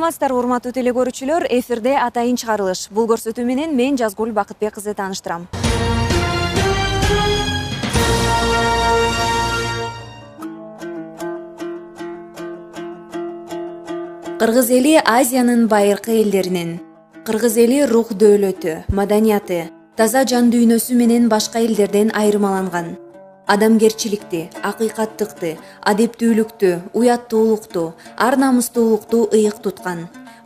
Саламатсыздар урматтуу теле көрүүчүлөр, эфирде атайын чыгарылыш. Бул көрсөтүү менен мен Жазгул Бакытбек кызы тааныштырам. Кыргыз эли Азиянын байыркы элдеринен. Кыргыз эли рух дөөлөтү, маданияты, таза жан дүйнөсү менен башка элдерден айырмаланган. Адамгерчиликти, акыйкаттыкты, адептүүлүктү, уяттуулукту, ар намустуулукту ыйык туткан.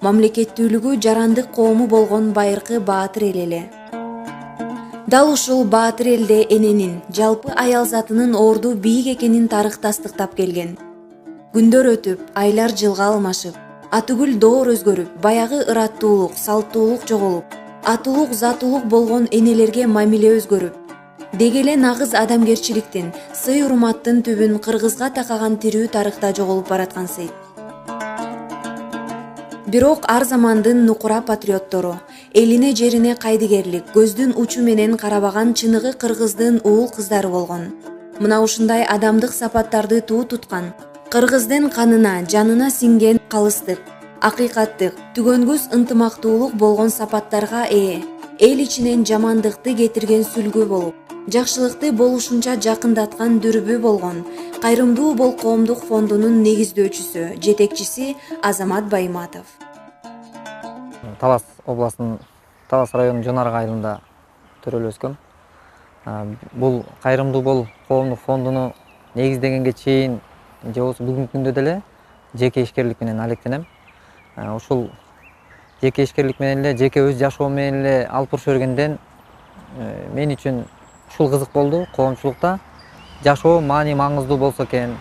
Мамлекеттүүлүгү жарандык коому болгон байыркы баатыр эл эле. Дал ушул баатыр элде эненин, жалпы аял затынын орду бийик экенин тарых тастыктап келген. Күндөр өтүп, айлар жылга алмашып, атүгүл доор өзгөрүп, баягы ыраттуулук, салттуулук жоголуп, атуулук, затуулук болгон энелерге мамиле өзгөрүп, деги эле нагыз адамгерчиликтин, сый урматтын түбүн кыргызга такаган тирүү тарыхта жоголуп бараткансый. Бирок ар замандын нукура патриоттору, элине жерине кайдыгерлик, көздүн учу менен карабаган чыныгы кыргыздын уул кыздары болгон. Мына ушундай адамдык сапаттарды туу туткан, кыргыздын канына, жанына сиңген калыстык, акыйкаттык, түгөнгүс ынтымактуулук болгон сапаттарга ээ, эл ичинен жамандыкты кетирген сүлгү болуп, жакшылыкты болушунча жакындаткан дүрбү болгон Кайрымдуу бол коомдук фондунун негиздөөчүсү, жетекчиси Азамат Байматов. Талас областынын Талас районунун Жонарга айылында төрөлүп өскөм. Бул Кайрымдуу бол коомдук фондуну негиздегенге чейин же болбосо бүгүнкү күндө деле жеке ишкерлик менен алектенем. Ушул жеке ишкерлик менен эле, жеке өз жашоом менен эле алып буруш бергенден мен үчүн ушул кызык болду. Коомчулукта жашоо маани маңыздуу болсо экен,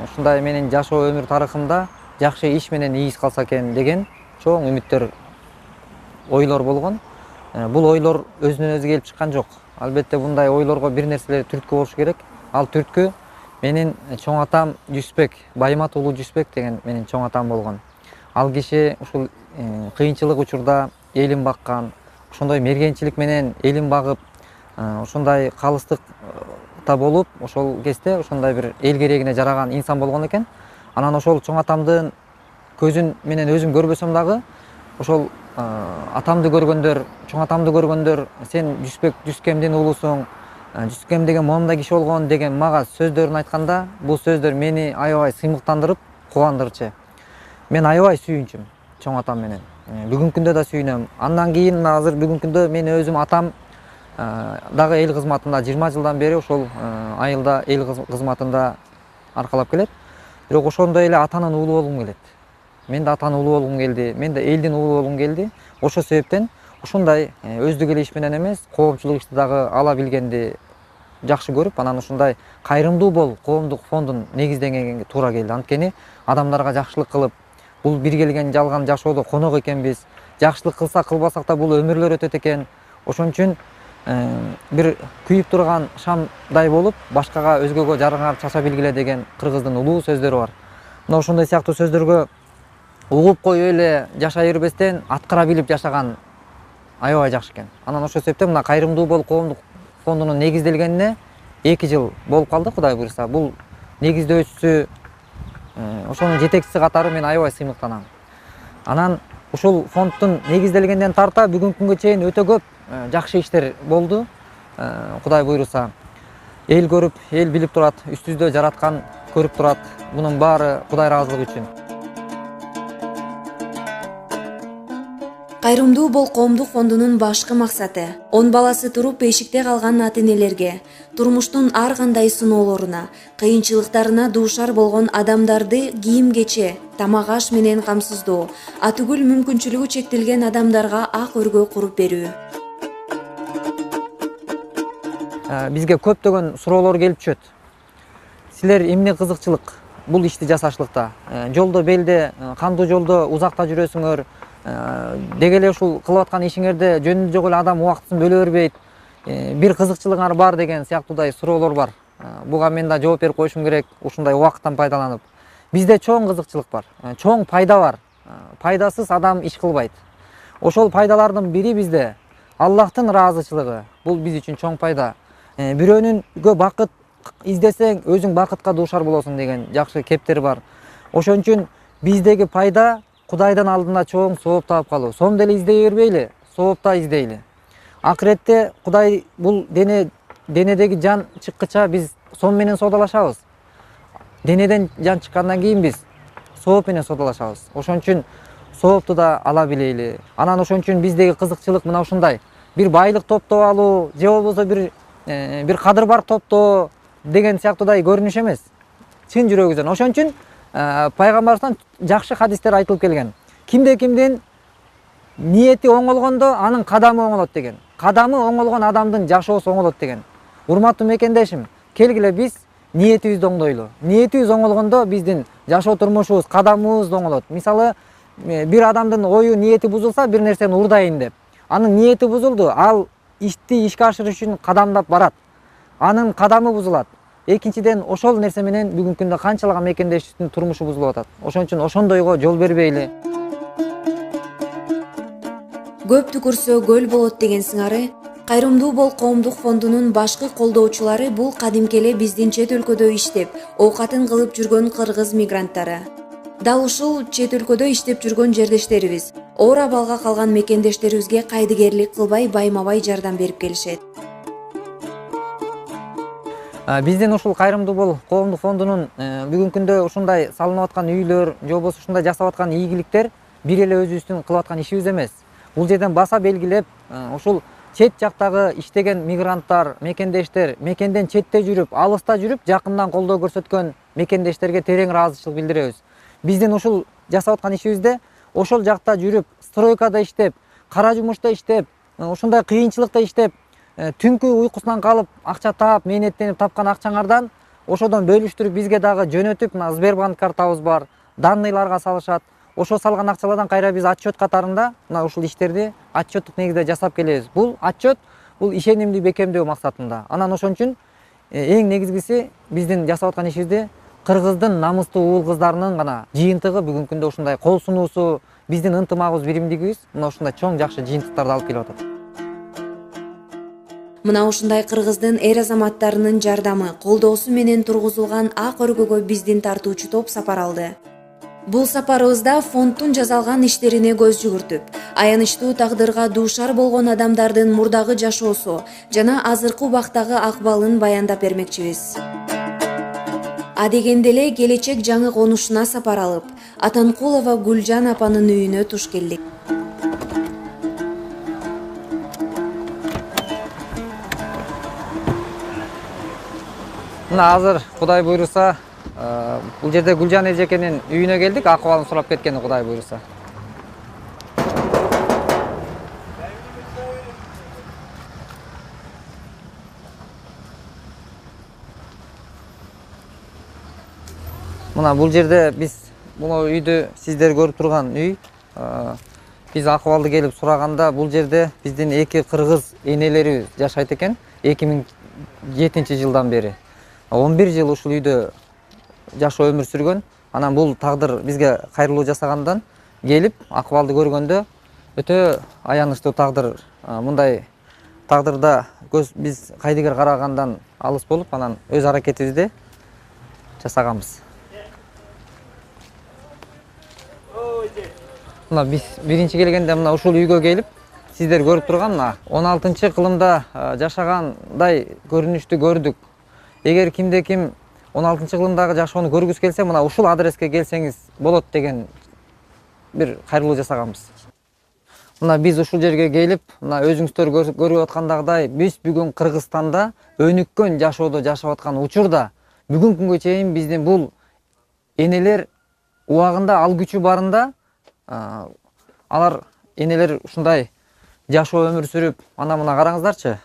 ушундай менин жашоо өмүр тарыхымда жакшы иш менен ийиз калса экен деген чоң үмүттөр, ойлор болгон. Бул ойлор өзүнөн өзү келип чыккан жок. Албетте мындай ойлорго бир нерселер түрткү болуш керек. Ал түрткү менин чоң атам Жүсбек, Баймат уулу Жүсбек деген менин чоң атам болгон. Ал киши ушул кыйынчылык учурда элин баккан, ошондой мергенчилик менен элин багып, ушундай калыстыкта болуп, ошол кезде ошондой бир эл керегине жараган инсан болгон экен. Анан ошол чоң атамдын көзүн менен өзүм көрбөсөм дагы, ошол атамды көргөндөр, чоң атамды көргөндөр, сен Жүсбек Жүскемдин уулусуң, Жүскем деген моундай киши болгон деген мага сөздөрүн айтканда, бул сөздөр мени аябай сыймыктандырып, кубандырчу. Мен аябай сүйүнчүм чоң атам менен. Бүгүнкү күндө да сүйүнөм. Андан кийин азыр бүгүнкү күндө мен өзүм атам дагы эл кызматында 20 жылдан бери ошол айылда эл кызматында аркалап келет. Бирок ошондой эле атанын уулу болгум келет. Мен да атанын уулу болгум келди, мен да элдин уулу болгум келди. Ошол себептен ушундай өздүк эле иш менен эмес, коомчулук ишти дагы ала билгенди жакшы көрүп, анан ушундай Кайрымдуу бол коомдук фондун негизденгенге туура келди. Анткени адамдарга жакшылык кылып, бул бир келген жалган жашоодо конок экенбиз. Жакшылык кылсак кылбасак да бул өмүрлөр өтөт экен. Ошон үчүн бир күйүп турган шамдай болуп, башкага өзгөгө жарыгар чача билгиле деген кыргыздын улуу сөздөрү бар. Мына ошондой сыяктуу сөздөргө угуп коюп эле жашай бербестен аткара билип жашаган аябай жакшы экен. Анан ошол себептен мына Кайрымдуу бол коомдук фондунун негизделгенине 2 жыл болуп калды, Кудай буйруса. Бул негиздөөчүсү, ошонун жетекчиси катары мен аябай сыймыктанам. Анан ушул фонддун негизделгенден тарта бүгүнкү күнгө чейин өтө көп жакшы иштер болду. Кудай буйруса. Эл көрүп, эл билип турат, үстүбүздө жараткан көрүп турат. Бунун баары Кудай ыраазылыгы үчүн. Кайрымдуу бол коомдук фондунун башкы максаты 10 баласы туруп эшикте калган ата-энелерге, турмуштун ар кандай сыноолоруна, кыйынчылыктарына дуушар болгон адамдарды кийим-кече, тамак-аш менен камсыздоо, атүгүл мүмкүнчүлүгү чектелген адамдарга ак өргө куруп берүү. Бизге көптөгөн суроолор келип түшөт. Силер эмне кызыкчылык бул ишти жасашлыкта? Жолдо белде, кандуу жолдо узакта жүрөсүңөр? Деги эле ушул кылып аткан ишиңерде жөнүндө жок эле адам убактысын бөлө бербейт. Бир кызыкчылыгыңар бар деген сыяктуудай суроолор бар. Буга мен да жооп берип коюшум керек, ушундай убакыттан пайдаланып. Бизде чоң кызыкчылык бар, чоң пайда бар. Пайдасыз адам иш кылбайт. Ошол пайдалардын бири бизде Аллахтын ыраазычылыгы. Бул биз үчүн чоң пайда. Бирөөнүнгө бакыт издесең, өзүң бакытка дуушар болосуң деген жакшы кептер бар. Ошон үчүн биздеги пайда Кудайдын алдында чоң сооп таап калуу. Сом деле издей бербейли, сооп да издейли. Акыретте Кудай бул денедеги жан чыккыча биз сом менен соодалашабыз. Денеден жан чыккандан кийин биз сооп менен соодалашабыз. Ошон үчүн соопту да ала билейли. Анан ошон үчүн биздеги кызыкчылык мына ушундай. Бир байлык топтоп алуу же болбосо бир кадыр бар топтоо деген сыяктуудай көрүнүш эмес. Чын жүрөгүбүздөн. Ошон үчүн пайгамбарыбыздан жакшы хадистер айтылып келген. Кимдин ниети оңолгондо анын кадамы оңолот деген. Кадамы оңолгон адамдын жашоосу оңолот деген. Урматтуу мекендешим, келгиле биз ниетибизди оңдойлу. Ниетибиз оңолгондо биздин жашоо турмушубуз, кадамыбыз оңолот. Мисалы, бир адамдын ою, ниети бузулса, бир нерсени урдайын деп. Анын ниети бузулду, ал ишке ашырыш үчүн кадамдап барат. Анын кадамы бузулат. Экинчиден, ошол нерсе менен бүгүнкү күндө канчалаган мекендештин турмушу бузулуп атат. Ошон үчүн ошондойго жол бербейли. Көп түкүрсө көл болот деген сыңары, Кайрымдуу бол коомдук фондунун башкы колдоочулары бул кадимки эле биздин чет өлкөдө иштеп, оокатын кылып жүргөн кыргыз мигранттары. Дал ушул чет өлкөдө иштеп жүргөн жердештерибиз оор абалга калган мекендештерибизге кайдыгерлик кылбай байма-бай жардам берип келишет. Биздин ушул Кайрымдуу бол коомдук фондунун бүгүнкү күндө ушундай салынып аткан үйлөр, же болбосо ушундай жасап аткан ийгиликтер бир эле өзүбүздүн кылып аткан ишибиз эмес. Бул жерден баса белгилеп, ушул чет жактагы иштеген мигранттар, мекендештер, мекенден четте жүрүп, алыста жүрүп, жакындан колдоо көрсөткөн мекендештерге терең ыраазычылык билдиребиз. Биздин ушул жасап аткан ишибизде ошол жакта жүрүп, стройкада иштеп, кара жумушта иштеп, ушундай кыйынчылыкта иштеп, түнкү уйкусунан калып, акча таап, мээнеттенип тапкан акчаңардан ошодон бөлүштүрүп бизге дагы жөнөтүп, мына Сбербанк картабыз бар, данныйларга салышат. Ошо салган акчалардан кайра биз отчет катарында мына ушул иштерди отчеттук негизде жасап келебиз. Бул отчет, бул ишенимди бекемдөө максатында. Анан ошон үчүн эң негизгиси биздин жасап аткан ишибизди кыргыздын намыстуу уул кыздарынын гана жыйынтыгы бүгүнкү күндө ушундай кол сунуусу, биздин ынтымагыбыз, биримдигибиз мына ушундай чоң жакшы жыйынтыктарды алып келип атат. Мына ушундай кыргыздын эр азаматтарынын жардамы, колдоосу менен тургузулган ак өргөгө биздин тартуучу топ сапар алды. Бул сапарыбызда фонддун жасалган иштерине көз жүгүртүп, аянычтуу тагдырга дуушар болгон адамдардын мурдагы жашоосу жана азыркы убактагы акыбалын баяндап бермекчибиз. Адегенде эле келечек жаңы конушуна сапар алып, Атанкулова Гүлжан апанын үйүнө туш келдик. Мына азыр Кудай буйруса, бул жерде Гүлжан эжекенин үйүнө келдик, акыбалын сурап кеткени Кудай буйруса. Мына бул жерде биз бул үйдү сиздер көрүп турган үй. Биз акыбалды келип сураганда бул жерде биздин эки кыргыз энелери жашайт экен. 2007-жылдан бери 11 жыл ушул үйдө жашоо өмүр сүргөн. Анан бул тагдыр бизге кайрылуу жасагандан келип акыбалды көргөндө өтө аянычтуу тагдыр. Мындай тагдырда биз кайдыгер карагандан алыс болуп, анан өз аракетибизди жасаганбыз. Мына биз биринчи келгенде мына ушул үйгө келип, сиздер көрүп турган мына 16-кылымда жашагандай көрүнүштү көрдүк. Эгер кимде ким 16-кылымдагы жашоону көргүсү келсе, мына ушул адреске келсеңиз болот деген бир кайрылуу жасаганбыз. Мына биз ушул жерге келип, мына өзүңүздөр көрүп аткандагыдай, биз бүгүн Кыргызстанда өнүккөн жашоодо жашап аткан учурда бүгүнкү күнгө чейин биздин бул энелер убагында ал күчү барында алар энелер ушундай жашоо өмүр сүрүп, мына караңыздарчы.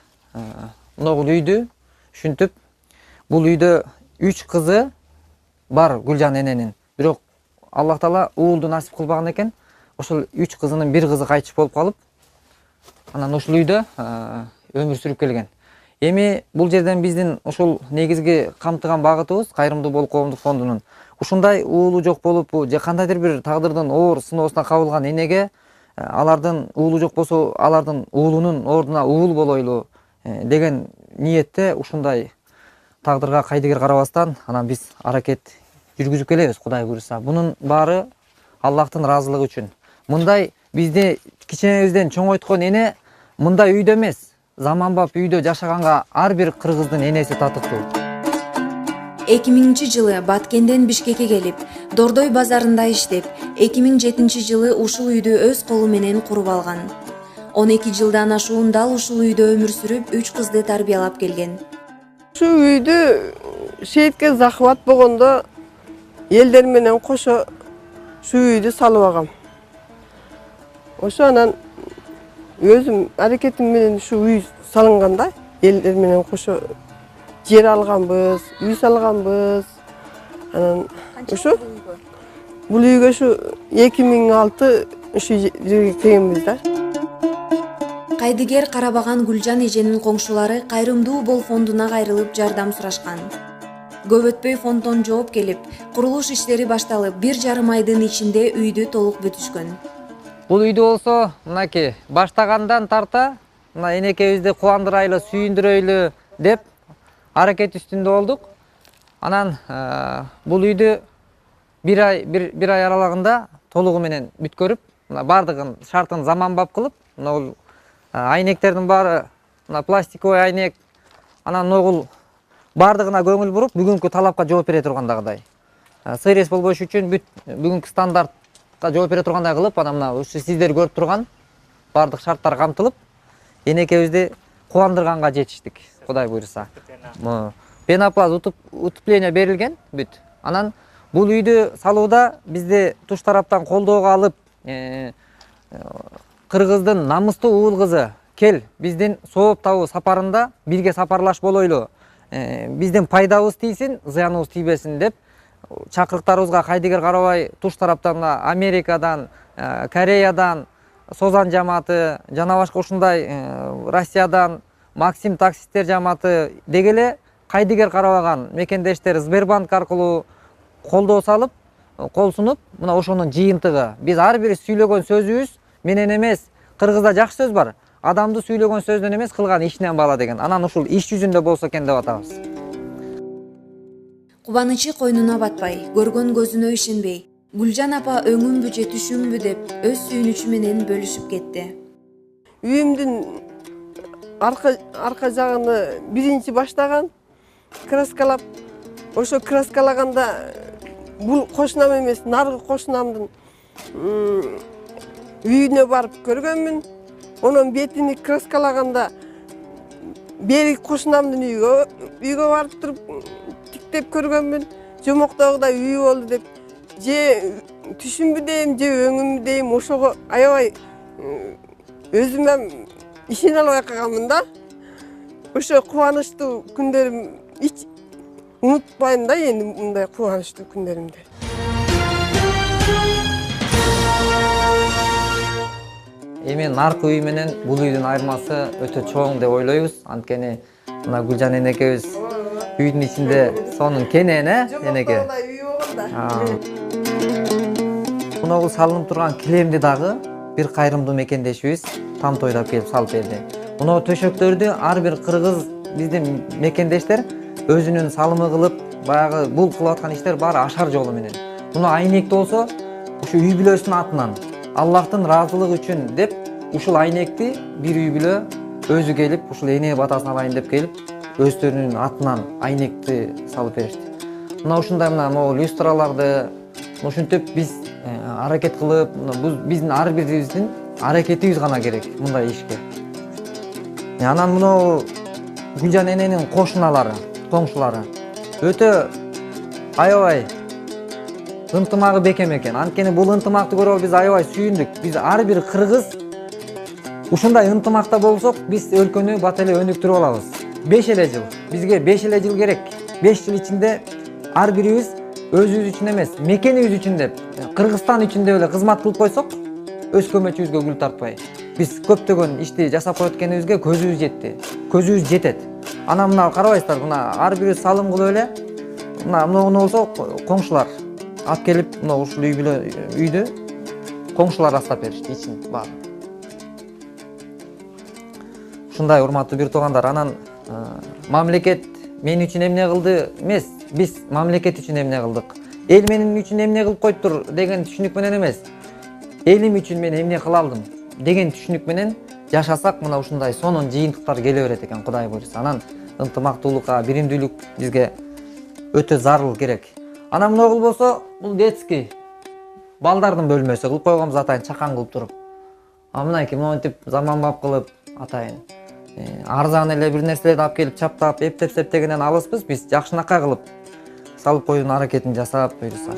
Могул үйдү ушинтип, бул үйдө 3 кызы бар Гүлжан эненин. Бирок Аллах Таала уулду насип кылбаган экен. Ошол 3 кызынын бир кызы кайтыш болуп калып, анан ушул үйдө өмүр сүрүп келген. Эми бул жерден биздин ушул негизги камтыган багытыбыз Кайрымдуу бол коомдук фондунун ушундай уулу жок болуп, же кандайдыр бир тагдырдын оор сыноосуна кабылган энеге алардын уулу жок болсо, алардын уулунун ордуна уул болойлу деген ниетте ушундай тагдырга кайдыгер карабастан анан биз аракет жүргүзүп келебиз, Кудай буйруса. Бунун баары Аллахтын ыраазылыгы үчүн. Мындай бизди кичинебизден чоңойткон эне мындай үйдө эмес, заманбап үйдө жашаганга ар бир кыргыздын энеси татыктуу. 2000-жылы Баткенден Бишкекке келип, Дордой базарында иштеп, 2007-жылы ушул үйдү өз колу менен куруп алган. 12 жылдан ашуун дал ушул үйдө өмүр сүрүп, 3 кызды тарбиялап келген. Şu үйдү шейтке захват болгондо элдер менен кошо şu үйдү салып алгам. Ошо анан өзүм аракетим менен şu үй салынганда элдер менен кошо жер алганбыз, үй салганбыз. Анан ошо бул үйгө şu 2006 şu жерге келгенбиз да. Кайдыгер Карабаган Гүлжан эженин коңшулары Кайрымдуу Бол фондуна кайрылып жардам сурашкан. Көп өтпөй фонддон жооп келип, курулуш иштери башталып, 1,5 айдын ичинде үйдү толук бүтүшкөн. Бул үйдү болсо, мынакей баштагандан тарта, мына энекебизди кубандырайлы, сүйүндүрөйлү деп аракет үстүндө болдук. Анан бул үйдү бир ай аралыгында толугу менен бүткөрүп, мына бардыгын шартын заманбап кылып, мына бул айнектердин баары мына пластиковый айнек, анан могул бардыгына көңүл буруп, бүгүнкү талапка жооп бере тургандагыдай. Сыйрес болбош үчүн бүгүнкү стандартка жооп бере тургандай кылып, анан мына ушу сиздер көрүп турган бардык шарттар камтылып, энекебизди кубандырганга жетиштик, Кудай буйруса. Пенопласт утепление берилген бүт. Анан бул үйдү салууда бизди туш тараптан колдоого алып, кыргыздын намыстуу уул кызы кел, биздин сооп табуу сапарында бирге сапарлаш болойлу. Биздин пайдабыз тийсин, зыяныбыз тийбесин деп чакырыктарыбызга кайдыгер карабай туш тараптан Америкадан, Кореядан, Созан жамааты, жана башка ушундай Россиядан Максим таксисттер жамааты дегеле кайдыгер карабаган мекендештер Сбербанк аркылуу колдоо салып, кол сунуп, мына ошонун жыйынтыгы. Биз ар бир сүйлөгөн сөзүбүз менен эмес, кыргызда жакшы сөз бар. Адамды сүйлөгөн сөздөн эмес, кылган ишинен бала деген. Анан ушул иш жүзүндө болсо экен деп атабыз. Кубанычы койнуна батпай, көргөн көзүнө ишенбей, Гүлжан апа өңүмбү же түшүмбү деп өз сүйүнүчү менен бөлүшүп кетти. Үйүмдүн арка жагыны биринчи баштаган, краскалап, ошо краскалаганда бул кошунам эмес, наркы кошунамдын үйүнө барып көргөнмүн. Онун бетини краскалаганда бери кошунамдын үйгө барып туруп тиктеп көргөнмүн. Жомоктогудай үй болду деп, же түшүмбү дейм, же өңүмбү дейм, ошого аябай өзүмө ишене албай калганмын да. Ошо кубанычтуу күндөрүм эч унутпайм да эми мындай кубанычтуу күндөрүмдү. Эми наркы үй менен бул үйдүн айырмасы өтө чоң деп ойлойбуз. Анткени мына Гүлжан энекебиз үйдүн ичинде сонун кенен, энеке. Мына бул салынып турган килемди дагы бир кайрымдуу мекендешибиз там тойдап келип салып берди. Мына төшөктөрдү ар бир кыргыз биздин мекендештер өзүнүн салымы кылып, баягы бул кылып аткан иштер баары ашар жолу менен. Мына айнекти болсо ушу үй бүлөсүнүн атынан Аллахтын ыраазылыгы үчүн деп ушул айнекти бир үй бүлө өзү келип, ушул эне батасын алайын деп келип, өздөрүнүн атынан айнекти салып беришти. Мына ушундай могул люстраларды ушинтип биз аракет кылып, биздин ар бирибиздин аракетибиз гана керек мындай ишке. Анан мына Гүлжан эненин кошуналары, коңшулары өтө аябай ынтымагы бекем экен. Анткени бул ынтымакты көрүп биз аябай сүйүндүк. Биз ар бир кыргыз ушундай ынтымакта болсок, биз өлкөнү бат эле өнүктүрүп алабыз. 5 эле жыл. Бизге 5 эле жыл керек. 5 жыл ичинде ар бирибиз өзүбүз үчүн эмес, мекенибиз үчүн деп, Кыргызстан үчүн деп эле кызмат кылып койсок, өз көмөчүбүзгө гүл тартпай. Биз көптөгөн ишти жасап коет экенибизге көзүбүз жетти. Көзүбүз жетет. Анан мына карабайсыздар, мына ар бирибиз салым кылып эле, мына болсо коңшулар алып келип, мына ушул үйдү коңшулар астап беришти ичин бар. Ушундай урматтуу бир туугандар, анан мамлекет мен үчүн эмне кылды эмес, биз мамлекет үчүн эмне кылдык. эл менин үчүн эмне кылып коюптур деген түшүнүк менен эмес, элим үчүн мен эмне кыла алдым деген түшүнүк менен жашасак, мына ушундай сонун жыйынтыктар келе берет экен, Кудай буйруса. Анан ынтымактуулукка, биримдүүлүк бизге өтө зарыл керек. Анан мына болсо, бул детский балдардын бөлмөсү кылып койгонбуз атайын чакан кылып туруп. Мынакей монтип заманбап кылып атайын арзан эле бир нерселерди алып келип чаптап, эптеп септегенен алыспыз. Биз жакшынакай кылып салып коюунун аракетин жасап буйруса.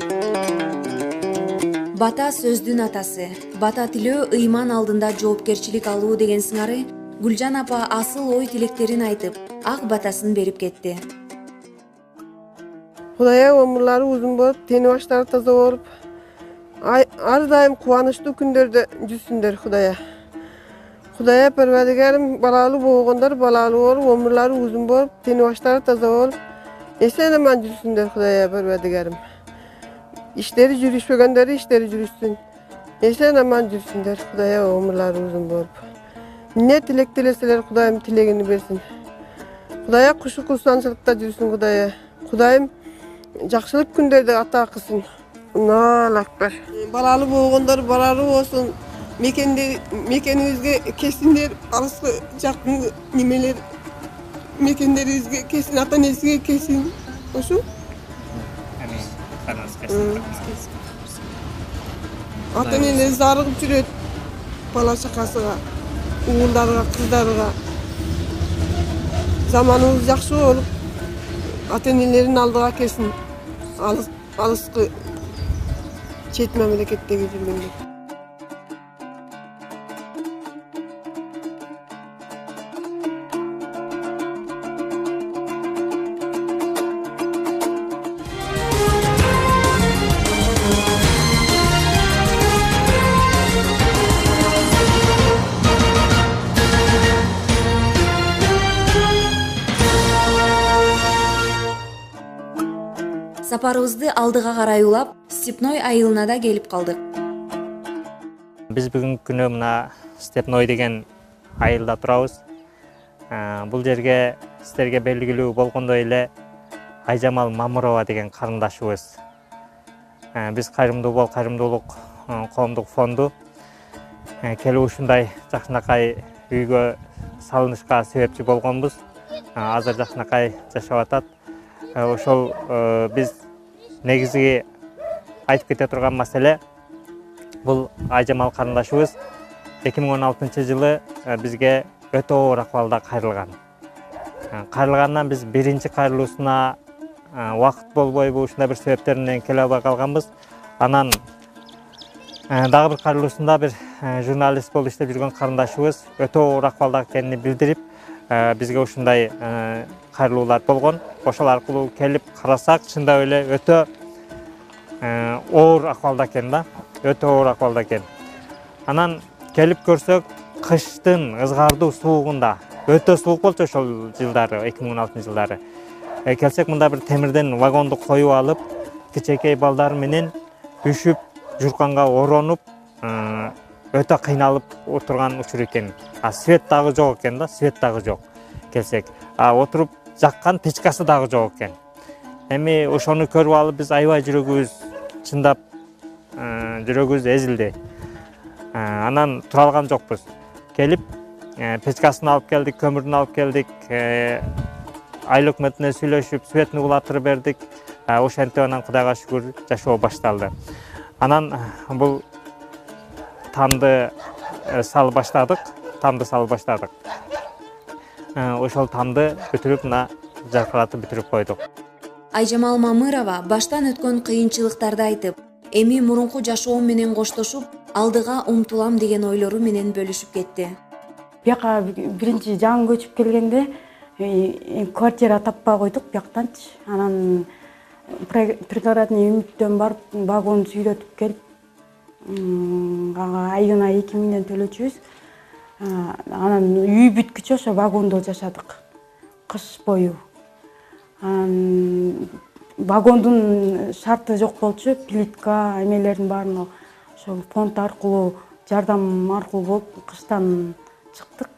Бата сөздүн атасы. Бата тилөө ыйман алдында жоопкерчилик алуу деген сыңары Гүлжан апа асыл ой тилектерин айтып, ак батасын берип кетти. Кудайга өмүрлөрү узун болуп, тени баштары таза болуп, ар дайым кубанычтуу күндөрдө жүрсүндөр Кудайга. Кудайга Парвардигарым балалуу болгондор балалуу болуп, өмүрлөрү узун болуп, тени баштары таза болуп, эсен аман жүрсүндөр Кудайга Парвардигарым. İşleri жүрүшпөгөндөрү иштери жүрүшсүн. Эсен аман жүрсүндөр Кудайга өмүрлөрү узун болуп. Не тилек тилеселер Кудайым тилегини берсин. Кудайга кушук курсанчылыкта жүрсүн Кудайга. Кудайым жакшылык күндөрдө ата кылсын. Аллаху акбар. Балалуу болгондор балалуу болсун. Мекенибизге кесиндер, алыскы жакын немелер мекендерибизге кесин, ата энесиге кесин. Ошо? Ата энелер зарыгып жүрөт бала чакасыга, уулдарга, кыздарга. Заманыбыз жакшы болуп, ата энелерин алдыга келсин. Алыскы чет мамлекеттеги жүргөндөр. Сапарыбызды алдыга карай улап, Степной айылына да келип калдык. Биз бүгүнкү күнү мына Степной деген айылда турабыз. Бул жерге сиздерге белгилүү болгондой эле Айжамал Мамырова деген карындашыбыз. Биз Кайрымдуу бол Кайрымдуулук коомдук фонду келип ушундай жакшынакай үйгө салынышка себепчи болгонбуз. Азыр жакшынакай жашап атат. Ошол биз негизи айтып кете турган маселе бул Айжамал карындашыбыз 2016-жылы бизге өтө оор акыбалда кайрылган. Кайрылгандан биз биринчи кайрылуусуна убакыт болбойбу, ушундай бир себептер менен келе албай калганбыз. Анан дагы бир кайрылуусунда бир журналист болуп иштеп жүргөн карындашыбыз өтө оор акыбалда экенин билдирип, бизге ушундай кайрылуулар болгон. Ошол аркылуу келип карасак, чындап эле өтө оор акыбалда экен да, өтө оор акыбалда экен. Анан келип көрсөк, кыштын ызгардуу суугунда, өтө суук болчу ошол жылдары, 2016-жылдары. Келсек, мында бир темирден вагонду коюп алып, кичинекей балдар менен үшүп, журканга оронуп, өтө кыйналып отурган учур экен. Свет дагы жок экен да, свет дагы жок. Келсек, отуруп жаккан печкасы дагы жок экен. Эми ошону көрүп алып, биз аябай жүрөгүбүз чындап, жүрөгүбүз эзилди. Анан тура алган жокпуз. Келип, печкасын алып келдик, көмүрүн алып келдик, айыл өкмөтүнө сүйлөшүп, светни улатырып бердик. Ошентип анан Кудайга шүгүр жашоо башталды. Анан бул тамды салып баштадык, Ошол тамды бүтүрүп, мына жаркыратып бүтүрүп койдук. Айжамал Мамырова баштан өткөн кыйынчылыктарды айтып, эми мурунку жашоом менен коштошуп, алдыга умтулам деген ойлору менен бөлүшүп кетти. Бияка биринчи жаңы көчүп келгенде квартира таппай койдук бияктанчы. Анан пригородный үмүттөн барып, вагон сүйрөтүп келип, айына 2000 төлөчүбүз. Анан үй бүткүчө ошо вагондо жашадык кыш бою. Вагондун шарты жок болчу, плитка эмелердин баарын ошо фонд аркылуу, жардам аркылуу болуп кыштан чыктык.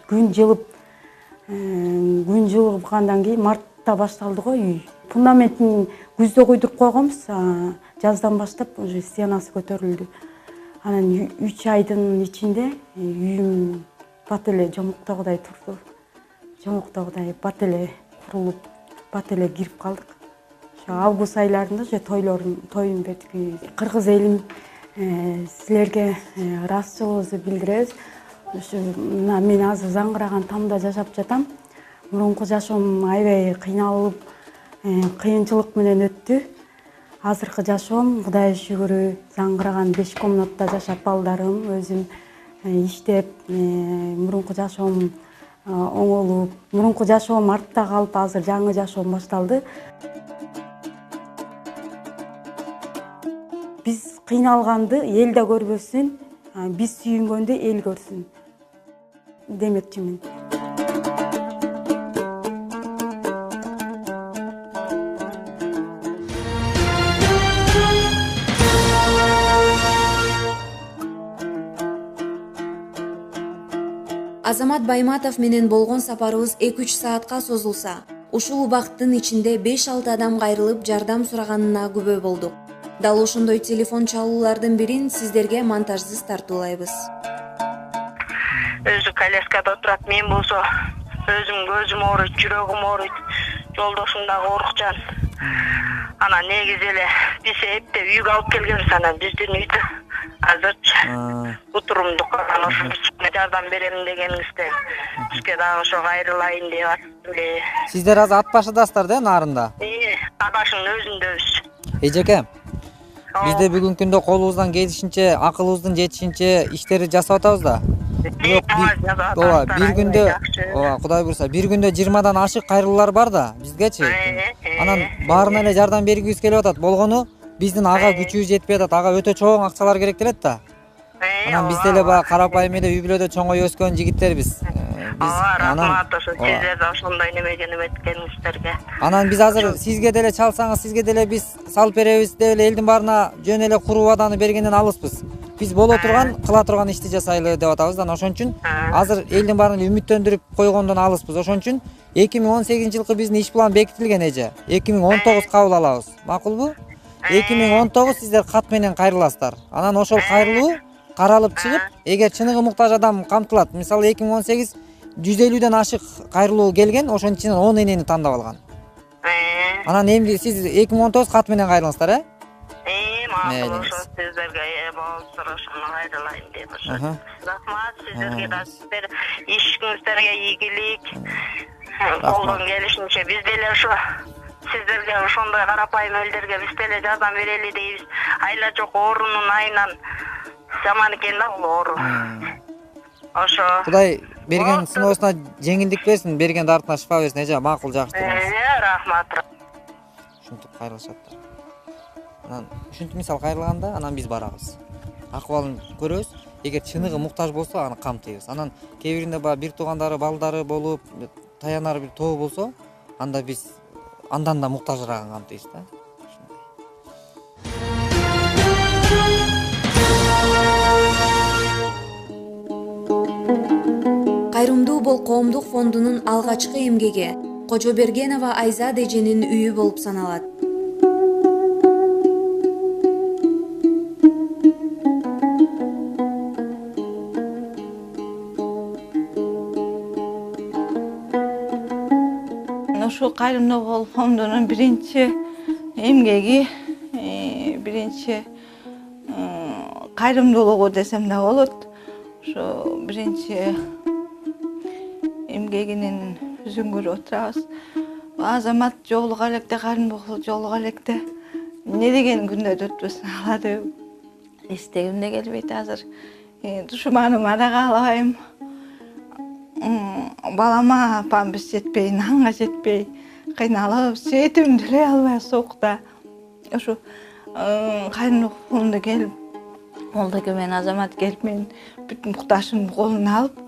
Күн жылыгандан кийин мартта башталды го үй. фундаментин күздө куйдуруп койгонбуз, жаздан баштап уже стенасы көтөрүлдү. Анан 3 айдын ичинде үйүм бат эле жомоктогудай турду. Жомоктогудай бат эле курулуп, бат эле кирип калдык. Ошо август айларында же тоюн бердик. Кыргыз элим, силерге ыраазычылыгыбызды билдиребиз. Ушу мен азыр Заңгыраган тамда жашап жатам. Мурунку жашоом аябай кыйналып, кыйынчылык менен өттү. Азыркы жашоом Кудайга шүгүрү Заңгыраган 5 комнатта жашап, балдарым, өзүм иштеп, мурунку жашоом оңолуп, мурунку жашоом артта калып, азыр жаңы жашоом башталды. Биз кыйналганды эл да көрбөсүн, биз сүйүнгөндү эл көрсүн демекчимин. Азамат Байматов менен болгон сапарыбыз 2-3 саатка созулса, ушул убакыттын ичинде 5-6 адам кайрылып жардам сураганына күбө болдук. Дал ошондой телефон чалуулардын бирин сиздерге монтажсыз тартуулайбыз. Өзү коляскада отурат, мен болсо өзүм көзүм ооруйт, жүрөгүм ооруйт, жолдошум дагы оорукчан. Анан негизи эле биз эптеп үйгө алып келгенбиз, анан биздин үйдө азырчы утурумдук анан ошо жардам берем дегениңизде бизге дагы ошо кайрылайын деп аттым эле. Сиздер азыр ат башыдасыздар да нарында? Ат башынын өзүндөбүз. Эжеке, бизде бүгүнкү күндө колубуздан келишинче, акылыбыздын жетишинче иштерди жасап атабыз да. Бир күндө, Кудай буйруса, бир күндө 20дан ашык кайрылуулар бар да бизгечи. Анан баарына эле жардам бергибиз келип атат. Болгону биздин ага күчүбүз жетпей атат. Ага өтө чоң акчалар керек делет да. Анан биз деле баягы карапайым эле үй бүлөдө чоңой өскөн жигиттербиз. Рахмат ошо сиздер да ошондой неметкениңиздерге. Анан биз азыр сизге деле чалсаңыз, сизге деле биз салып беребиз деп эле элдин баарына жөн эле куру убаданы бергенден алыспыз. Биз боло турган, кыла турган ишти жасайлы деп атабыз да. Ошон үчүн азыр элдин баарын үмүттөндүрүп койгондон алыспыз. Ошон үчүн 2018-жылкы биздин иш план бекитилген эже. 2019 кабыл алабыз. Макулбу? 2019 сиздер кат менен кайрыласыздар. Анан ошол кайрылуу каралып чыгып, эгер чыныгы муктаж адам камтылат, мисалы 2018 150ден ашык кайрылуу келген, ошонун ичинен 10 энени тандап алган. Анан эмди сиз 2019 кат менен кайрылыңыздар, э? Макул, ошо сиздерге болсур, ошону кайрылайын деп ошо. Рахмат сиздерге да, сиздер ишиңиздерге ийгилик. Колдон келишинче биз деле ошо сиздерге ошондой карапайым элдерге биз деле жардам берели дейбиз. Айла жок оорунун айынан жаман экен да бул оору. Ошо Кудай берген сыноосуна жеңилдик берсин, берген дартына шифа берсин, эже. Макул, жакшы туруңуз. Рахмат. Ушинтип кайрылышаттар. Анан ушинтип мисал кайрылганда, анан биз барабыз. Акыбалын көрөбүз. Эгер чыныгы муктаж болсо, аны камтыйбыз. Анан кээ биринде баягы бир туугандары, балдары болуп, таянар бир тобу болсо, анда биз андан да муктажыраагын камтыйбыз да. Кайрымдуу бол коомдук фондунун алгачкы эмгеги Кожобергенова Айзат эженин үйү болуп саналат. Ошол Кайрымдуу бол фондунун биринчи эмгеги, биринчи кайрымдуулугу десем да болот. Ошо биринчи эмгегинин жүзүн көрүп отурабыз. Азамат жолуга электе, Кайрымдуу жолуга электе эмне деген күндөрдү өтпөсүн алады. Эстегим да келбейт азыр. Душманым арага албайм. Балама памперс жетпей, нанга жетпей, кыйналып, светимди эле албай соокта. Ошо Кайрымдуу фонду келип, Молдоке менен Азамат келип, мен бүт муктажымдын колуна алып,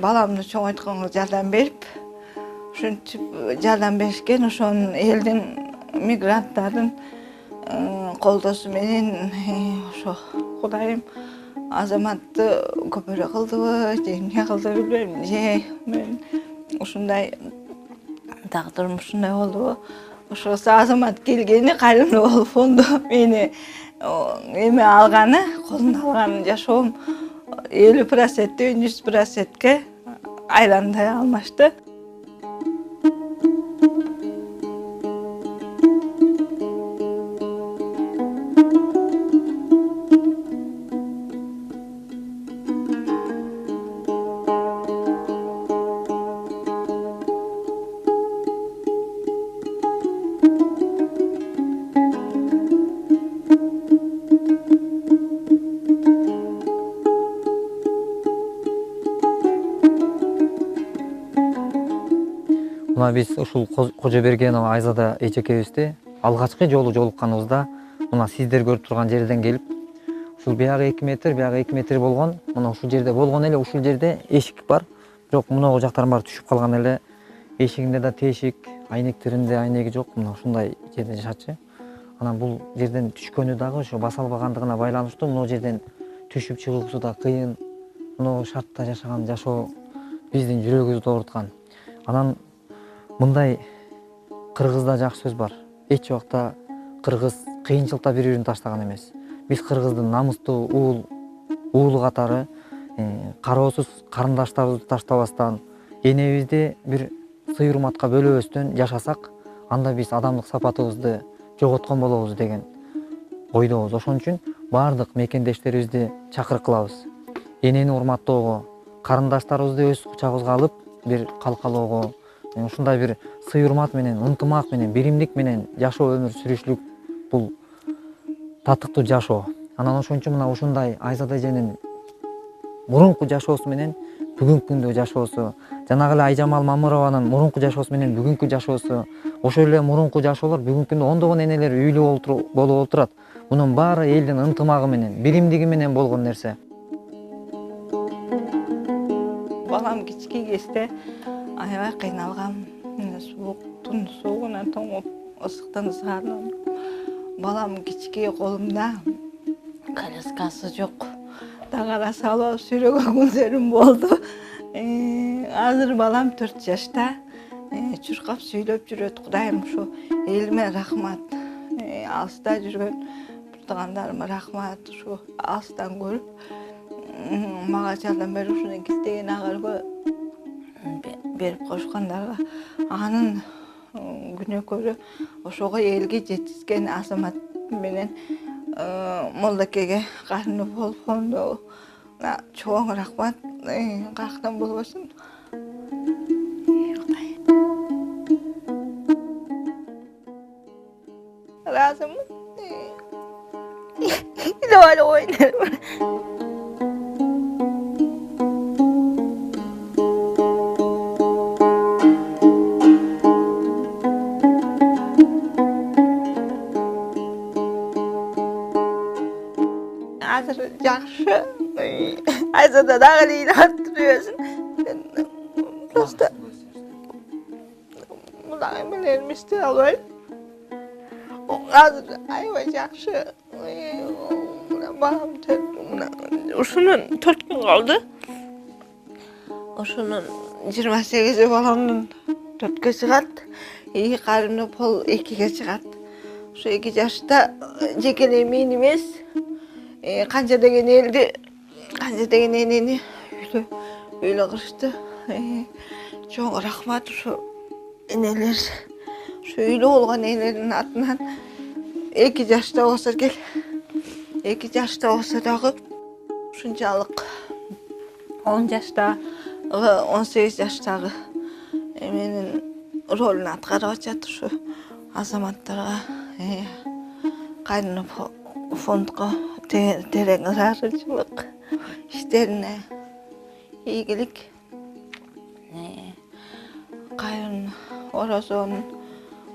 баламды чоңойтконго жардам берип, ушинтип жардам беришкен. Ошонун элдин мигранттардын колдосу менен ошо Кудайым Азаматты көпөрө кылдыбы, же эмне кылды билбейм, же мен ушундай тагдырым ушундай болдубу. ошосу Азамат келгени кайрымдуу болуп фонду мени эме алганы, колуна алганы жашоом 50%, 100%ке айландай алмашты. Мына биз ушул Кожобергенова Айзада эчекебизди алгачкы жолу жолукканыбызда мына сиздер көрүп турган жерден келип, ушул биягы 2 метр, биягы 2 метр болгон, мына ушул жерде болгон эле ушул жерде эшик бар. Бирок мына жактарын баары түшүп калган эле. Эшигинде да тешик, айнектеринде айнеги жок. Мына ушундай жерде жашачы. Анан бул жерден түшкөнү дагы ошо баса албагандыгына байланыштуу. Мына жерден түшүп чыгуусу да кыйын. Мына шартта жашаган жашоо биздин жүрөгүбүздү ооруткан. Анан мындай кыргызда жакшы сөз бар. Эч убакта кыргыз кыйынчылыкта бири-бирин таштаган эмес. Биз кыргыздын намыстуу уулу катары кароосуз карындаштарыбызды таштабастан, энебизди бир сый урматка бөлөбөстөн жашасак, анда биз адамдык сапатыбызды жоготкон болобуз деген ойдобуз. Ошон үчүн баардык мекендештерибизди чакырык кылабыз. Энени урматтоого, карындаштарыбызды өз кучагыбызга алып бир калкалоого, ушундай бир сый урмат менен, ынтымак менен, биримдик менен жашоо өмүр сүрүшлүк бул татыктуу жашоо. Анан ошон үчүн мына ушундай Айзада эженин мурунку жашоосу менен бүгүнкү күндө жашоосу, жанагы эле Айжамал Мамырованын мурунку жашоосу менен бүгүнкү жашоосу, ошол эле мурунку жашоолор бүгүнкү күндө ондогон энелер үйлүү болуп отурат. Мунун баары элдин ынтымагы менен, биримдиги менен болгон нерсе. Балам кички кезде аябай кыйналгам. Сууктун суугуна тоңуп, ысыктан ызгаанам. Балам кички колумда коляскасы жок. Дагара салып сүйрөгөн күнүм болду. Азыр балам 4 жашта. Чуркап сүйлөп жүрөт. Кудайым ушу элиме рахмат. Алыста жүргөн туугандарыма рахмат. Ушу алыстан көрүп мага жардам берип ушуну киздеген агарга берип коюшкандарга анын күнөөкөрү ошого элге жеткизген Азамат менен Молдокеге Карынбол фонду чоң рахмат. Каяктан болбосун. Разымын. Давай ойнайм. Азыр жакшы. Айзада дагы ыйлап турбайсың. Просто мындай эмелерим истей албайм. Азыр аябай жакшы. Балам ушунун 4 күн калды. Ошонун 28 баламдын 4кө чыгат. Карымды пол 2ге чыгат. Ошо 2 жашта жекелей мен эмес, канча деген элди, канча деген энени үйлө кырышты. Чоң рахмат ушу энелер. Ушу үйлө болгон энелердин атынан 2 жашта болсо кел. 2 жашта болсо дагы ушунчалык 10 жашта, 18 жаштагы менин ролун аткарып атат ушу азаматтарга, кайрымдуу фондко терең ырайымчылык иштерине ийгилик. Кайрым Орозонун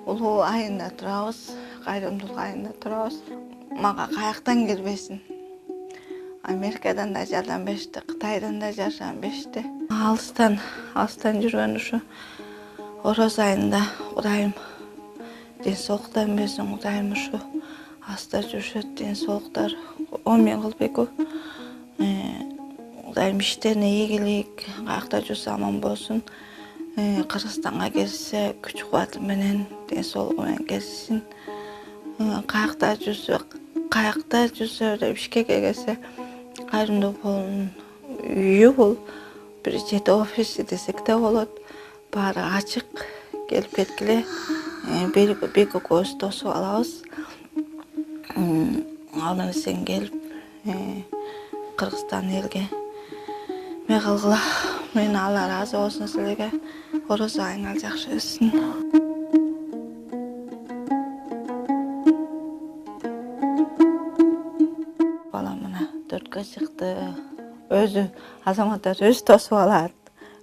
улуу айында турабыз, кайрымдуулук айында турабыз. Мага каяктан келбесин. Америкадан да жардам беришти, Кытайдан да жардам беришти. Алыстан жүргөн ушу Ороз айында Кудайым ден соолуктан берсин, Кудайым ушу аста жүрүшөт ден соолуктар, омен кылбайкы. Кудайым иштерине ийгилик, каякта жүрсө аман болсун. Кыргызстанга келсе күч кубаты менен, ден соолугу менен келсин. Каякта жүрсө деп Бишкекке келсе, Кайрымдуу Болдун үйү бул. Бир жете офиси десек де болот. Баары ачык, келип кеткиле. Бек экөөбүз тосуп алабыз. Алдан эсен келип, Кыргызстан элге ме кылгыла. Мен Алла ыраазы болсун силерге. Орозо айыңар жакшы өссүн. Балам мына 4-кө чыкты. Өзү азаматтар өзү тосуп алат,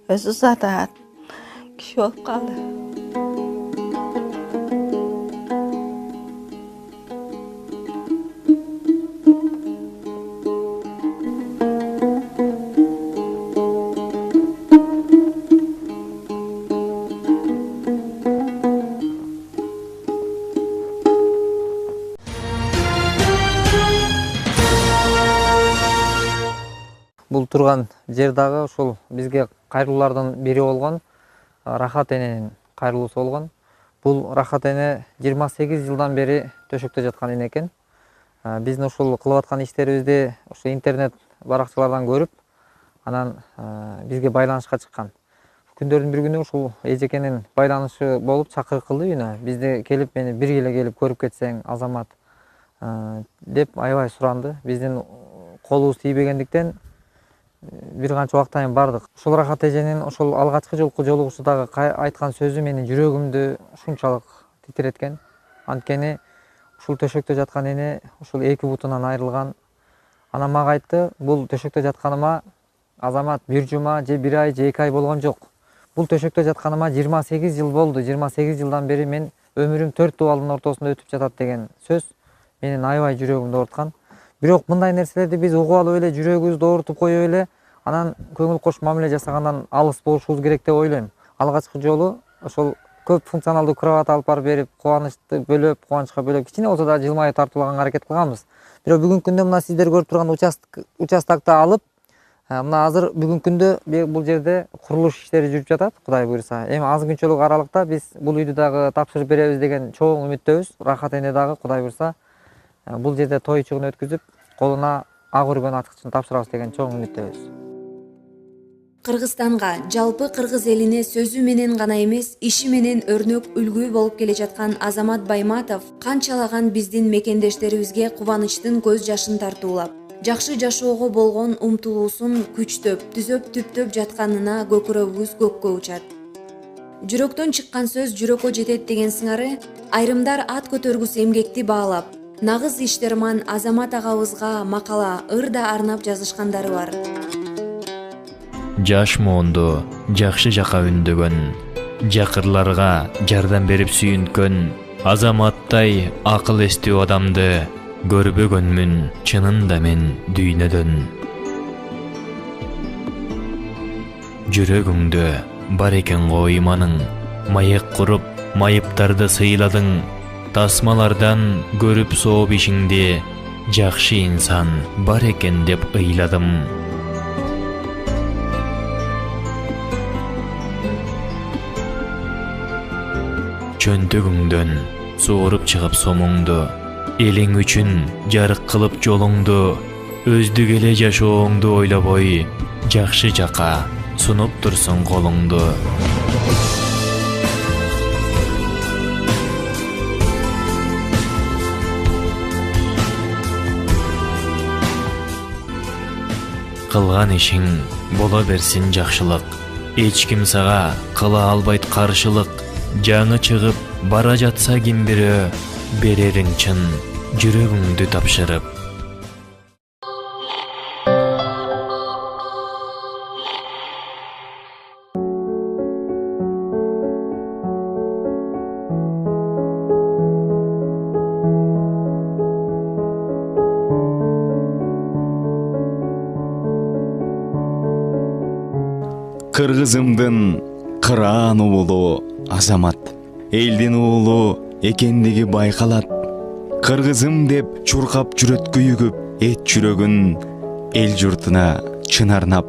өзү узатат. Киши болуп калды. Бул турган жер дагы ушул бизге кайрылуулардын бири болгон Рахат эненин кайрылуусу болгон. Бул Рахат эне 28 жылдан бери төшөктө жаткан эне экен. Биздин ушул кылып аткан иштерибизди ушу интернет баракчалардан көрүп, анан бизге байланышка чыккан. Күндөрдүн бир күнү ушул эжекенин байланышы болуп чакырык кылды үйүнө. Бизди келип, мени биргеле келип көрүп кетсең, Азамат деп аябай суранды. Биздин колубуз тийбегендиктен бир канча убакыттан кийин бардык. Ушул Рахат эженин ошол алгачкы жолку жолугушуудагы айткан сөзү менин жүрөгүмдү ушунчалык титиреткен. Анткени ушул төшөктө жаткан эне ушул эки бутунан айрылган. Анан мага айтты, бул төшөктө жатканыма Азамат бир жума же бир ай же 2 ай болгон жок. Бул төшөктө жатканыма 28 жыл болду. 28 жылдан бери мен өмүрүм 4 дубалдын ортосунда өтүп жатат деген сөз менин аябай жүрөгүмдү ооруткан. Бирок мындай нерселерди биз угуп алып эле жүрөгүбүздү оорутуп коюп эле анан көңүл кош мамиле жасагандан алыс болушубуз керек деп ойлойм. Алгачкы жолу ошол көп функционалдуу кровать алып барып берип, кубанычты бөлөп, кубанычка бөлөп, кичине болсо да жылмайып тартуулаганга аракет кылганбыз. Бирок бүгүнкү күндө мына сиздер көрүп турган участокты алып, мына азыр бүгүнкү күндө бул жерде курулуш иштери жүрүп жатат, Кудай буйруса. Эми аз күнчөлүк аралыкта биз бул үйдү дагы тапшырып беребиз деген чоң үмүттөбүз. Рахат эне дагы Кудай буйруса бул жерде той чыгын өткүзүп, колуна ак өргөн ачкычын тапшырабыз деген чоң үмүттөбүз. Кыргызстанга, жалпы кыргыз элине сөзү менен гана эмес, иши менен өрнөк үлгү болуп келе жаткан Азамат Байматов канчалаган биздин мекендештерибизге кубанычтын көз жашын тартуулап, жакшы жашоого болгон умтулуусун күчтөп, түзөп жатканына көкүрөгүбүз көккө учат. Жүрөктөн чыккан сөз жүрөккө жетет деген сыңары, айрымдар ат көтөргүс эмгекти баалап, нагыз иштерман Азамат агабызга макала ырда арнап жазышкандары бар. Жаш моонду жакшы жака үндөгөн, жакырларга жардам берип сүйүнткөн, Азаматтай акыл эстүү адамды көрбөгөнмүн чынында мен дүйнөдөн. Жүрөгүңдө бар экен го ыйманың, маек куруп майыптарды сыйладың, тасмалардан көрүп сооп ишиңди, жакшы инсан бар экен деп ыйладым. Чөнтөгүңдөн сооруп чыгып сомуңду, элиң үчүн жарык кылып жолуңду, өздүк эле жашооңду ойлобой, жакшы жака сунуп турсуң колуңду. Кылган ишиң боло берсин жакшылык, эч ким сага кыла албайт каршылык. Жаңы чыгып бара жатса ким бирөө, берериң чын жүрөгүңдү тапшырып. Кыргызымдын кыраан уулу Азамат элдин уулу экендиги байкалат. Кыргызым деп чуркап жүрөт күйүгүп, эт жүрөгүн эл журтуна чын арнап.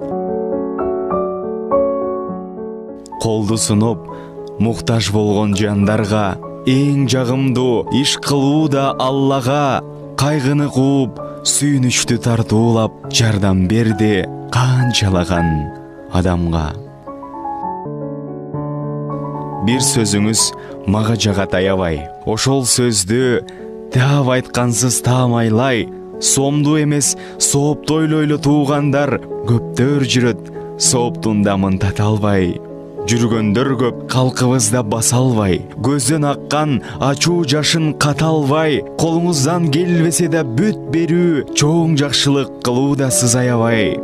колду сунуп муктаж болгон жандарга, эң жагымдуу иш кылуу да Аллага, кайгыны кууп сүйүнүчтү тартуулап жардам берди канчалаган адамга. Бир сөзүңүз мага жагат аябай, ошол сөздү таап айткансыз таамайлай, соомду эмес соопту ойлойлу туугандар көптөр жүрөт, сооптун дамын тата албай. Жүргөндөр көп, калкыбызда баса албай, көздөн аккан ачуу жашын ката албай, колуңуздан келбесе да бүт берүү, чоң жакшылык кылуу да сыз аябай.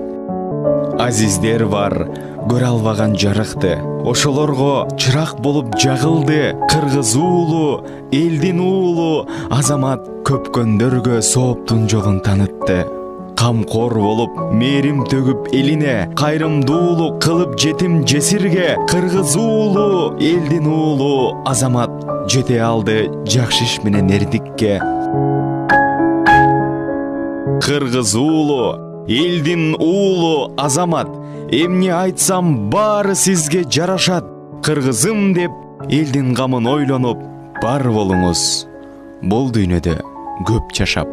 Азиздер бар, көрө албаган жарыкты, ошолорго чырак болуп жагылды. Кыргыз уулу, элдин уулу Азамат көпкөндөргө сооптун жолун таанытты. Камкор болуп, мээрим төгүп элине, кайрымдуулук кылып жетим жесирге, кыргыз уулу, элдин уулу Азамат жете алды жакшы иш менен эрдикке. Кыргыз уулу, элдин уулу Азамат, эмне айтсам баары сизге жарашат. Кыргызым деп элдин камын ойлонуп бар болуңуз. Бул дүйнөдө көп жашап.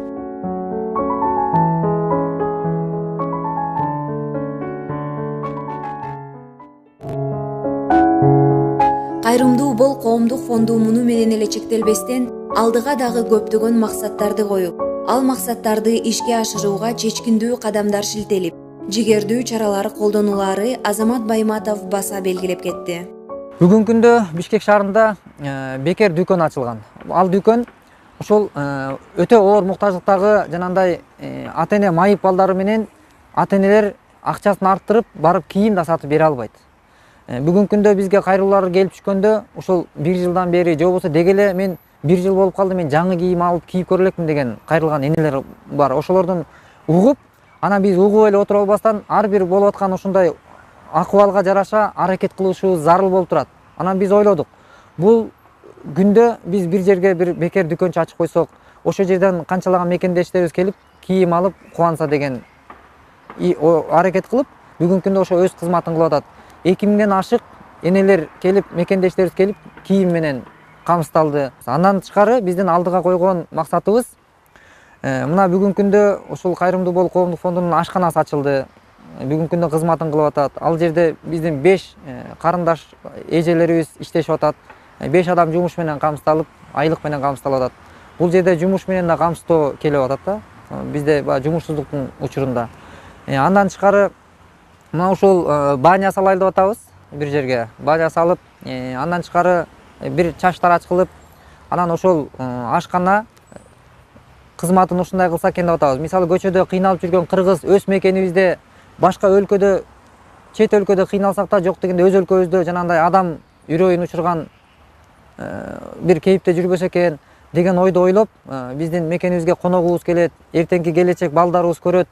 Кайрымдуу бол коомдук фонду муну менен эле чектелбестен алдыга дагы көптөгөн максаттарды коюп, ал максаттарды ишке ашырууга чечкиндүү кадамдар шилтелип, жигердүү чаралар колдонулары Азамат Байматов баса белгилеп кетти. Бүгүнкү күндө Бишкек шаарында бекер дүкөн ачылган. Ал дүкөн ошол өтө оор муктаждыктагы жанагындай ата-эне майып балдары менен ата-энелер акчасын арттырып барып кийим да сатып бере албайт. Бүгүнкү күндө бизге кайрылуулар келип түшкөндө ошол 1 жылдан бери же болбосо деги эле мен 1 жыл болуп калды, мен жаңы кийим алып кийип көрө элекмин деген кайрылган энелер бар. Ошолордун угуп, анан биз угуп эле отура албастан ар бир болуп аткан ушундай акыбалга жараша аракет кылышыбыз зарыл болуп турат. Анан биз ойлодук, бул күндө биз бир жерге бир бекер дүкөнчү ачып койсок, ошол жерден канчалаган мекендештерибиз келип кийим алып кубанса деген аракет кылып, бүгүнкү күндө ошо өз кызматын кылып атат. 2000ден ашык энелер келип, мекендештерибиз келип кийим менен камсыздалды. Андан тышкары биздин алдыга койгон максатыбыз мына бүгүнкү күндө ушул Кайрымдуу бол коомдук фондунун ашканасы ачылды. Бүгүнкү күндө кызматын кылып атат. Ал жерде биздин 5 карындаш эжелерибиз иштешип атат. 5 адам жумуш менен камсыздалып, айлык менен камсыздалып атат. Бул жерде жумуш менен да камсыздоо келип атат да. Бизде жумушсуздуктун учурунда. Андан тышкары мына ушул баня салайлы деп атабыз. Бир жерге баня салып, андан тышкары бир чач тарач кылып, анан ошол ашкана кызматын ушундай кылса экен деп атабыз. Мисалы көчөдө кыйналып жүргөн кыргыз өз мекенибизде башка өлкөдө, чет өлкөдө кыйналсак да, жок дегенде өз өлкөбүздө жанагындай адам үрөйүн учурган бир кейипте жүрбөсө экен деген ойду ойлоп, биздин мекенибизге коногубуз келет, эртеңки келечек балдарыбыз көрөт.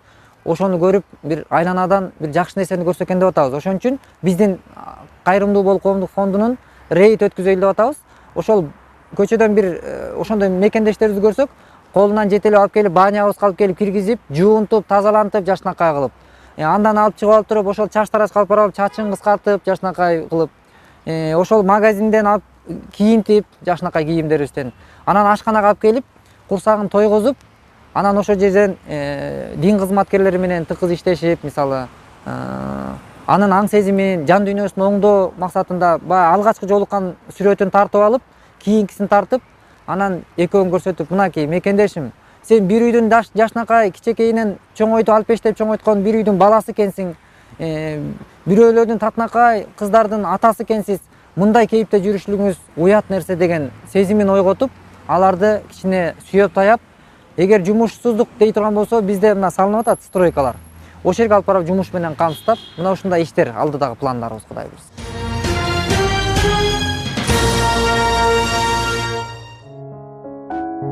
Ошону көрүп, бир айланадан бир жакшы нерсени көрсө экен деп атабыз. Ошон үчүн биздин Кайрымдуу бол коомдук фондунун рейд өткүзөйлү деп атабыз. Ошол көчөдөн бир ошондой мекендештерибизди көрсөк, колунан жетелеп алып келип, банябызга алып келип киргизип, жуунтуп, тазалантып, жакшынакай кылып. Андан алып чыгып алып туруп, ошол чач тарач калып барып, чачын кыскартып, жакшынакай кылып, ошол магазинден алып кийинтип, жакшынакай кийимдерибизден. Анан ашканага алып келип, курсагын тойгузуп, анан ошол жерден дин кызматкерлери менен тыкыз иштешип, мисалы, анын аң сезимин, жан дүйнөсүн оңдоо максатында баягы алгачкы жолуккан сүрөтүн тартып алып, кийинкисин тартып, анан экөөнү көрсөтүп, мынакей мекендешим, сен бир үйдүн жакшынакай кичекейинен чоңойтуп алпештеп чоңойткон бир үйдүн баласы экенсиң, бирөөлөрдүн татынакай кыздардын атасы экенсиз, мындай кейипте жүрүшлүгүңүз уят нерсе деген сезимин ойготуп, аларды кичине сүйөп таяп, эгер жумушсуздук дей турган болсо, бизде мына салынып атат стройкалар. Ошол жерге алып барып жумуш менен камсыздап, мына ушундай иштер алдыдагы пландарыбыз, Кудай буйрса.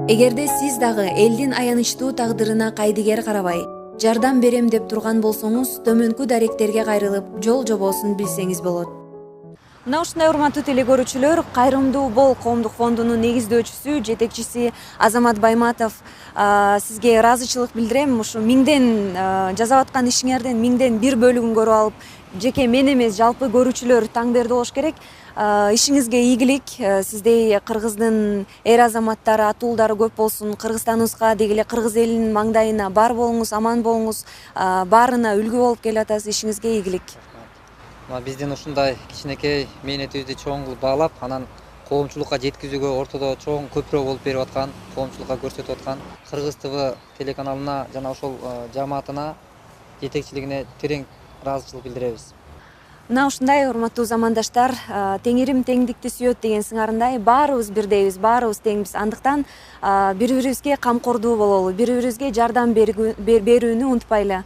Эгерде сиз дагы элдин аянычтуу тагдырына кайдыгер карабай, жардам берем деп турган болсоңуз, төмөнкү даректерге кайрылып, жол жобосун билсеңиз болот. Мына ушундай урматтуу теле көрүүчүлөр, Кайрымдуу бол коомдук фондунун негиздөөчүсү, жетекчиси Азамат Байматов сизге ыраазычылык билдирем. Ушу миңден жасап аткан ишиңердин миңден бир бөлүгүн көрүп алып, жеке мен эмес, жалпы көрүүчүлөр таң берди болуш керек. Ишиңизге ийгилик, сиздей кыргыздын эр азаматтары, атуулдары көп болсун. Кыргызстаныбызга деги эле кыргыз элинин маңдайына бар болуңуз, аман болуңуз, баарына үлгү болуп келатасыз. Ишиңизге ийгилик. Биздин ушундай кичинекей мээнетибизди чоң кылып баалап, анан коомчулукка жеткизүүгө ортодо чоң көпүрө болуп берип аткан, коомчулукка көрсөтүп аткан Кыргыз ТВ телеканалына жана ошол жамаатына, жетекчилигине терең ыраазычылык билдиребиз. Мына ушундай урматтуу замандаштар, теңирим теңдикти сүйөт деген сыңарындай баарыбыз бирдейбиз, баарыбыз теңбиз. Андыктан бири-бирибизге камкордуу бололу, бири-бирибизге жардам берүүнү унутпайлы.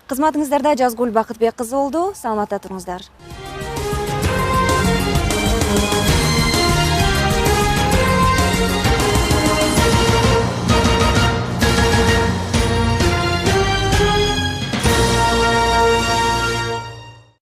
Кызматыңыздарда Жазгүл Бакытбек кызы болду. Саламатта туруңуздар.